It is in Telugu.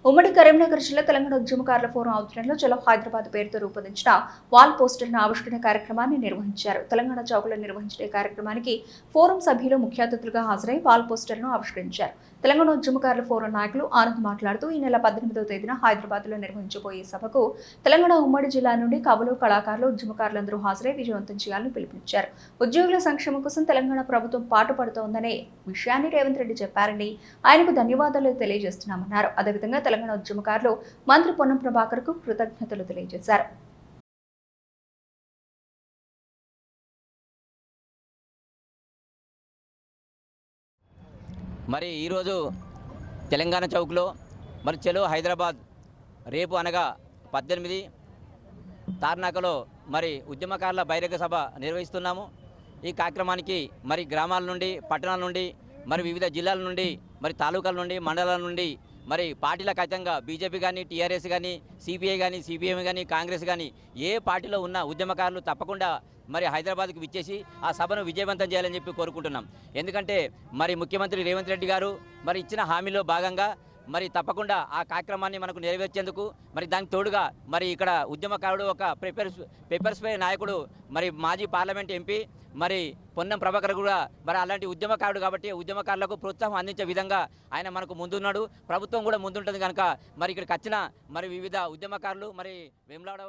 ఉమ్మడి కరీంనగర్ జిల్లా తెలంగాణ ఉద్యమకారుల ఫోరం ఆధ్వర్యంలో చలో హైదరాబాద్ పేరుతో రూపొందించిన వాల్ పోస్టర్ల ఆవిష్కరణ కార్యక్రమాన్ని నిర్వహించారు. తెలంగాణ చౌకలో నిర్వహించిన ఈ కార్యక్రమానికి ఫోరం సభ్యులు ముఖ్య అతిథులుగా హాజరై వాల్ పోస్టర్ను ఆవిష్కరించారు. తెలంగాణ ఉద్యమకారుల ఫోరం నాయకులు ఆనంద్ మాట్లాడుతూ ఈ నెల 18వ తేదీన హైదరాబాద్ లో నిర్వహించబోయే సభకు తెలంగాణ ఉమ్మడి జిల్లా నుండి కవులు, కళాకారులు, ఉద్యమకారులందరూ హాజరై విజయవంతం చేయాలని పిలుపునిచ్చారు. ఉద్యోగుల సంక్షేమం కోసం తెలంగాణ ప్రభుత్వం పాటుపడుతోందనే విషయాన్ని రేవంత్ రెడ్డి చెప్పారని ఆయనకు ధన్యవాదాలు తెలియజేస్తున్నామన్నారు. అదేవిధంగా తెలంగాణ ఉద్యమకారులు మంత్రి పొన్నం ప్రభాకర్ కు కృతజ్ఞతలు తెలియజేశారు. మరి ఈరోజు తెలంగాణ చౌక్లో మరి చలో హైదరాబాద్ రేపు అనగా 18 తార్నాకలో మరి ఉద్యమకారుల బహిరంగ సభ నిర్వహిస్తున్నాము. ఈ కార్యక్రమానికి మరి గ్రామాల నుండి, పట్టణాల నుండి, మరి వివిధ జిల్లాల నుండి, మరి తాలూకాల నుండి, మండలాల నుండి, మరి పార్టీలకు అతీతంగా బీజేపీ కానీ, టీఆర్ఎస్ కానీ, సిపిఐ కానీ, సిపిఎం కానీ, కాంగ్రెస్ కానీ ఏ పార్టీలో ఉన్న ఉద్యమకారులు తప్పకుండా మరి హైదరాబాద్కు విచ్చేసి ఆ సభను విజయవంతం చేయాలని చెప్పి కోరుకుంటున్నాం. ఎందుకంటే మరి ముఖ్యమంత్రి రేవంత్ రెడ్డి గారు మరి ఇచ్చిన హామీలో భాగంగా మరి తప్పకుండా ఆ కార్యక్రమాన్ని మనకు నెరవేర్చేందుకు మరి దానికి తోడుగా మరి ఇక్కడ ఉద్యమకారుడు ఒక పేపర్ స్ప్రే నాయకుడు మరి మాజీ పార్లమెంట్ ఎంపీ మరి పొన్నం ప్రభాకర్ కూడా మరి అలాంటి ఉద్యమకారుడు కాబట్టి ఉద్యమకారులకు ప్రోత్సాహం అందించే విధంగా ఆయన మనకు ముందున్నాడు. ప్రభుత్వం కూడా ముందుంటుంది కనుక మరి ఇక్కడికి వచ్చిన మరి వివిధ ఉద్యమకారులు మరి వేములవాడ